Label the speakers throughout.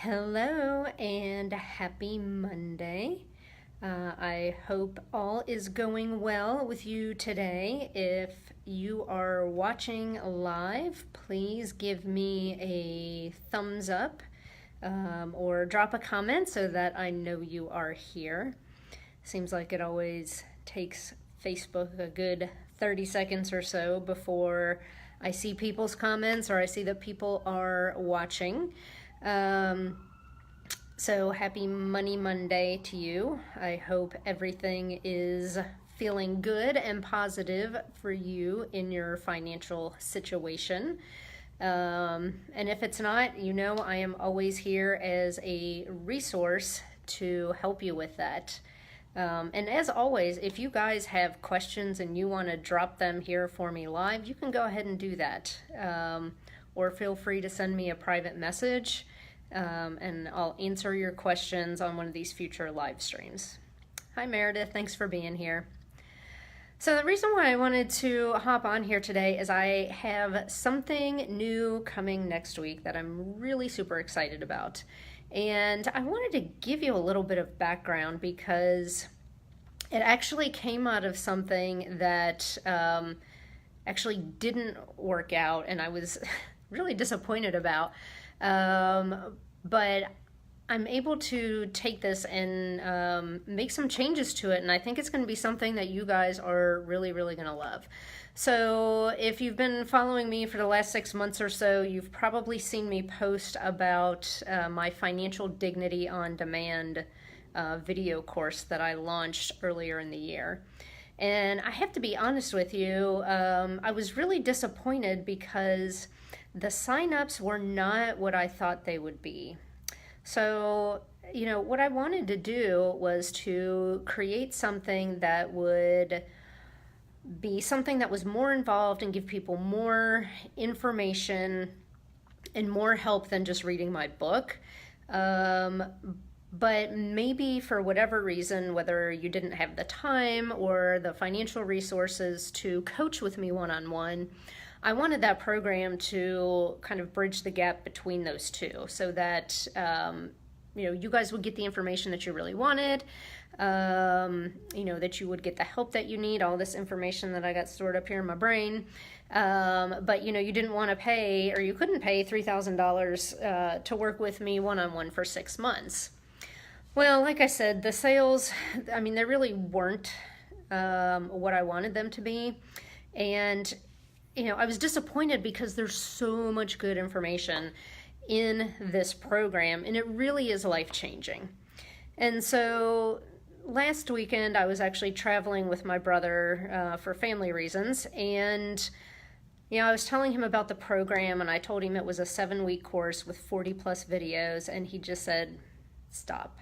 Speaker 1: Hello and happy Monday. I hope all is going well with you today. If you are watching live, please give me a thumbs up or drop a comment so that I know you are here. Seems like it always takes Facebook a good 30 seconds or so before I see people's comments or I see that people are watching. So happy Money Monday to you. I hope everything is feeling good and positive for you in your financial situation. And if it's not, I am always here as a resource to help you with that. And as always, if you guys have questions and you want to drop them here for me live, you can go ahead and do that. Or feel free to send me a private message, and I'll answer your questions on one of these future live streams. Hi Meredith, thanks for being here. So the reason why I wanted to hop on here today is I have something new coming next week that I'm really super excited about. And I wanted to give you a little bit of background because it actually came out of something that actually didn't work out and I was really disappointed about. But I'm able to take this and make some changes to it, and I think it's going to be something that you guys are really, really going to love. So if you've been following me for the last 6 months or so, you've probably seen me post about my Financial Dignity on Demand video course that I launched earlier in the year. And I have to be honest with you, I was really disappointed because the signups were not what I thought they would be. So, what I wanted to do was to create something that would be something that was more involved and give people more information and more help than just reading my book. But maybe for whatever reason, whether you didn't have the time or the financial resources to coach with me one-on-one, I wanted that program to kind of bridge the gap between those two so that, you guys would get the information that you really wanted, that you would get the help that you need, all this information that I got stored up here in my brain. But, you didn't want to pay, or you couldn't pay $3,000 to work with me one-on-one for 6 months. Well, like I said, the sales, they really weren't what I wanted them to be. And I was disappointed because there's so much good information in this program, and it really is life-changing. And so last weekend, I was actually traveling with my brother for family reasons, and I was telling him about the program, and I told him it was a 7-week course with 40-plus videos, and he just said, stop.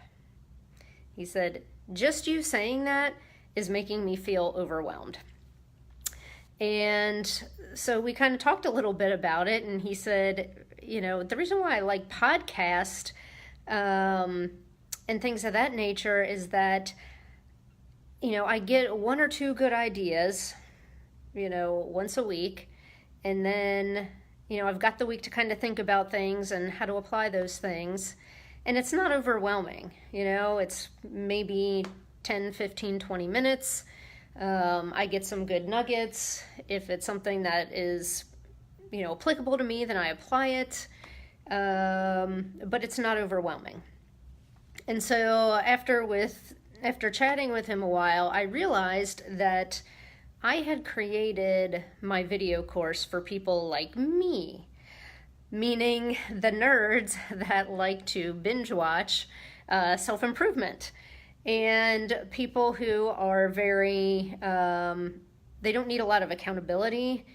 Speaker 1: He said, just you saying that is making me feel overwhelmed. And so we kind of talked a little bit about it, and he said, the reason why I like podcast and things of that nature is that, I get 1 or 2 good ideas, once a week, and then, I've got the week to kind of think about things and how to apply those things, and it's not overwhelming, it's maybe 10, 15, 20 minutes. I get some good nuggets. If it's something that is, applicable to me, then I apply it. But it's not overwhelming. And so after chatting with him a while, I realized that I had created my video course for people like me, meaning the nerds that like to binge watch self-improvement. And people who are very, they don't need a lot of accountability,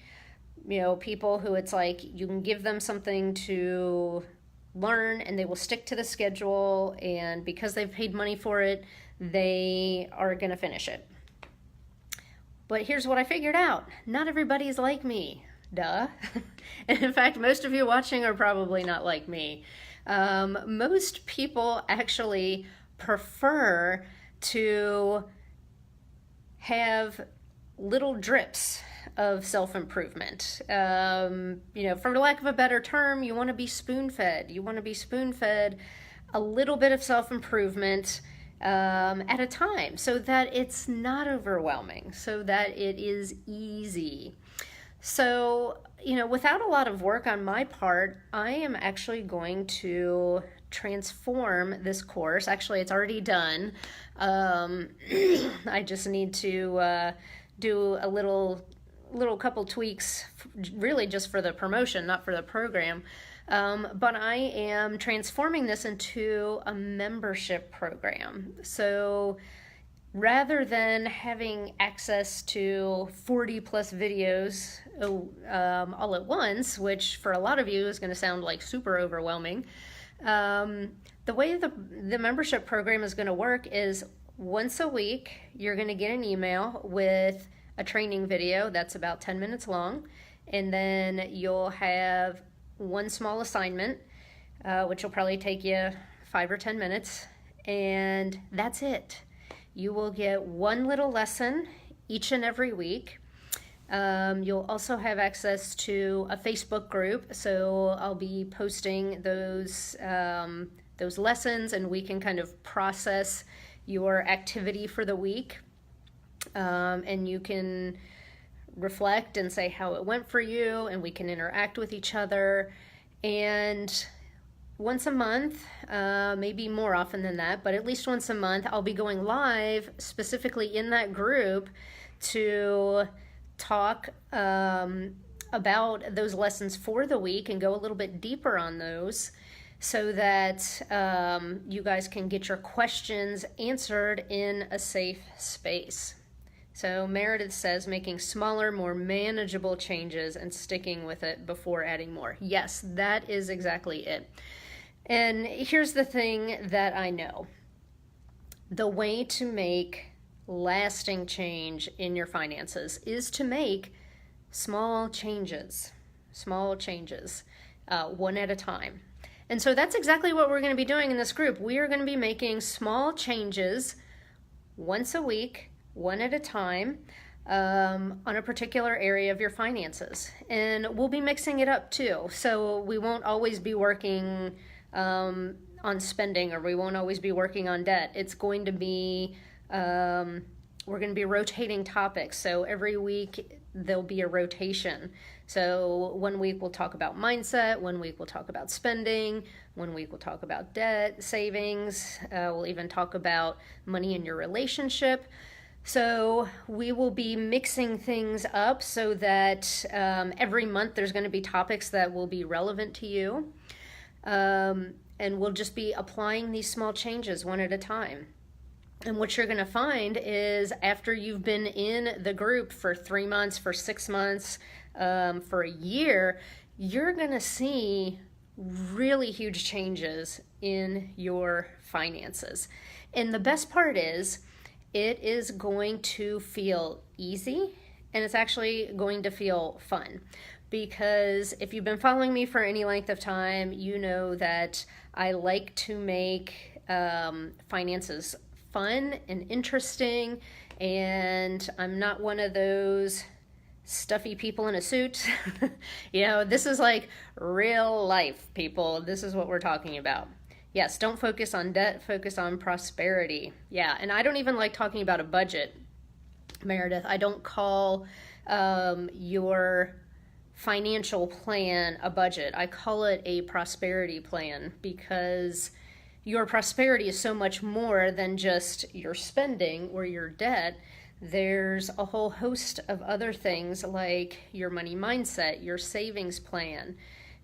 Speaker 1: people who it's like you can give them something to learn and they will stick to the schedule, and because they've paid money for it, they are going to finish it. But here's what I figured out. Not everybody is like me. Duh. And in fact, most of you watching are probably not like me. Most people actually prefer to have little drips of self-improvement. For lack of a better term, you want to be spoon-fed. You want to be spoon-fed a little bit of self-improvement at a time, so that it's not overwhelming, so that it is easy. So, without a lot of work on my part, I am actually going to transform this course. Actually, it's already done. I just need to do a little couple tweaks, really just for the promotion, not for the program. But I am transforming this into a membership program. So rather than having access to 40 plus videos all at once, which for a lot of you is going to sound like super overwhelming, the way the membership program is going to work is once a week, you're going to get an email with a training video that's about 10 minutes long, and then you'll have one small assignment, which will probably take you 5 or 10 minutes, and that's it. You will get one little lesson each and every week. You'll also have access to a Facebook group, so I'll be posting those lessons, and we can kind of process your activity for the week. And you can reflect and say how it went for you, and we can interact with each other. And once a month, maybe more often than that, but at least once a month, I'll be going live specifically in that group to talk about those lessons for the week and go a little bit deeper on those, so that you guys can get your questions answered in a safe space. So Meredith says, making smaller, more manageable changes and sticking with it before adding more. Yes, that is exactly it. And here's the thing that I know. The way to make lasting change in your finances is to make small changes, one at a time. And so that's exactly what we're going to be doing in this group. We are going to be making small changes once a week, one at a time, on a particular area of your finances. And we'll be mixing it up too. So we won't always be working on spending, or we won't always be working on debt. It's going to be, we're going to be rotating topics. So every week there'll be a rotation. So one week we'll talk about mindset, one week we'll talk about spending, one week we'll talk about debt, savings, we'll even talk about money in your relationship. So we will be mixing things up so that every month there's going to be topics that will be relevant to you. And we'll just be applying these small changes one at a time. And what you're going to find is after you've been in the group for 3 months, for 6 months, for a year, you're going to see really huge changes in your finances. And the best part is, it is going to feel easy, and it's actually going to feel fun. Because if you've been following me for any length of time, you know that I like to make finances fun and interesting, and I'm not one of those stuffy people in a suit. This is like real life, people. This is what we're talking about. Yes, don't focus on debt, focus on prosperity. Yeah, and I don't even like talking about a budget, Meredith. I don't call your financial plan a budget. I call it a prosperity plan, because your prosperity is so much more than just your spending or your debt. There's a whole host of other things like your money mindset, your savings plan,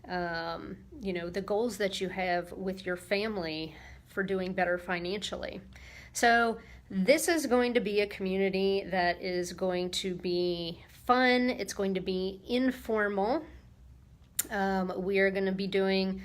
Speaker 1: the goals that you have with your family for doing better financially. So this is going to be a community that is going to be fun. It's going to be informal. We are going to be doing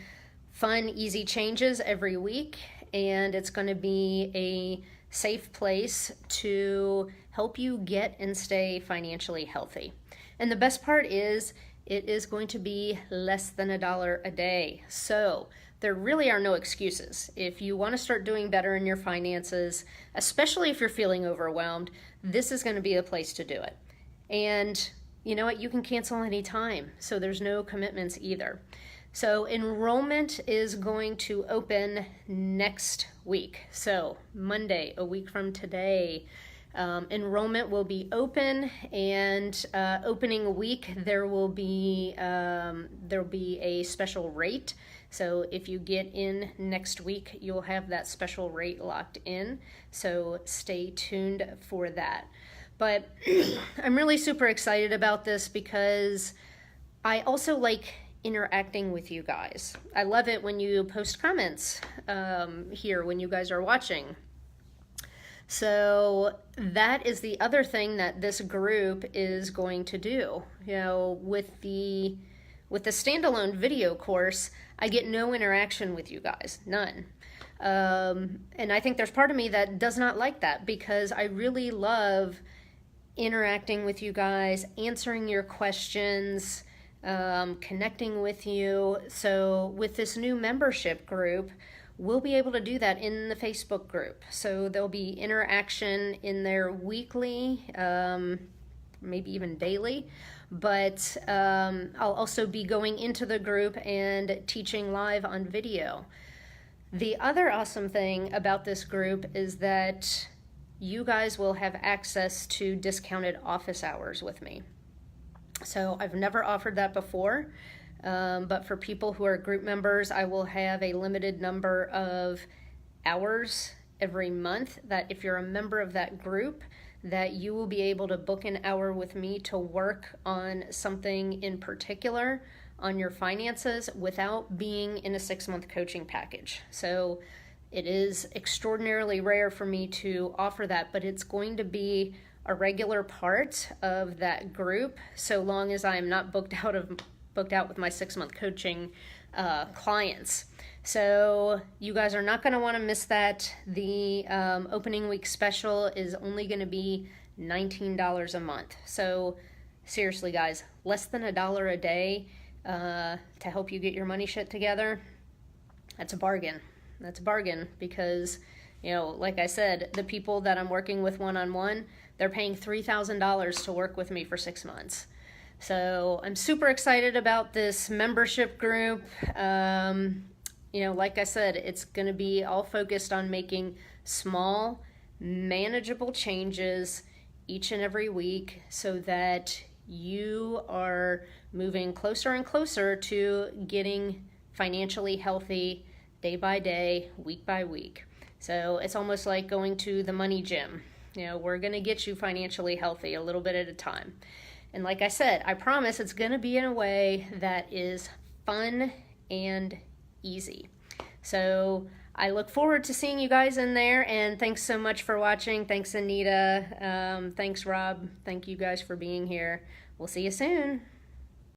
Speaker 1: fun, easy changes every week, and it's going to be a safe place to help you get and stay financially healthy. And the best part is, it is going to be less than $1 a day. So there really are no excuses. If you want to start doing better in your finances, especially if you're feeling overwhelmed, this is going to be the place to do it. And you know what, you can cancel anytime. So there's no commitments either. So enrollment is going to open next week. So Monday, a week from today, enrollment will be open, and opening week there will be a special rate. So if you get in next week, you'll have that special rate locked in. So stay tuned for that. But I'm really super excited about this because I also like interacting with you guys. I love it when you post comments here when you guys are watching. So that is the other thing that this group is going to do. You know, with the standalone video course, I get no interaction with you guys, none. And I think there's part of me that does not like that, because I really love interacting with you guys, answering your questions, connecting with you. So with this new membership group, we'll be able to do that in the Facebook group. So there'll be interaction in there weekly, maybe even daily. But I'll also be going into the group and teaching live on video. The other awesome thing about this group is that you guys will have access to discounted office hours with me. So I've never offered that before, but for people who are group members, I will have a limited number of hours every month that if you're a member of that group, that you will be able to book an hour with me to work on something in particular on your finances without being in a 6-month coaching package. So it is extraordinarily rare for me to offer that, but it's going to be a regular part of that group, so long as I am not booked out with my 6-month coaching clients. So you guys are not going to want to miss that. The opening week special is only going to be $19 a month. So seriously, guys, less than $1 a day to help you get your money shit together. That's a bargain. That's a bargain, because, you know, like I said, the people that I'm working with one-on-one, they're paying $3,000 to work with me for 6 months. So I'm super excited about this membership group. You know, like I said, it's going to be all focused on making small, manageable changes each and every week so that you are moving closer and closer to getting financially healthy day by day, week by week. So it's almost like going to the money gym. You know, we're going to get you financially healthy a little bit at a time. And like I said, I promise it's going to be in a way that is fun and easy. So I look forward to seeing you guys in there, and thanks so much for watching. Thanks, Anita. Thanks, Rob. Thank you guys for being here. We'll see you soon.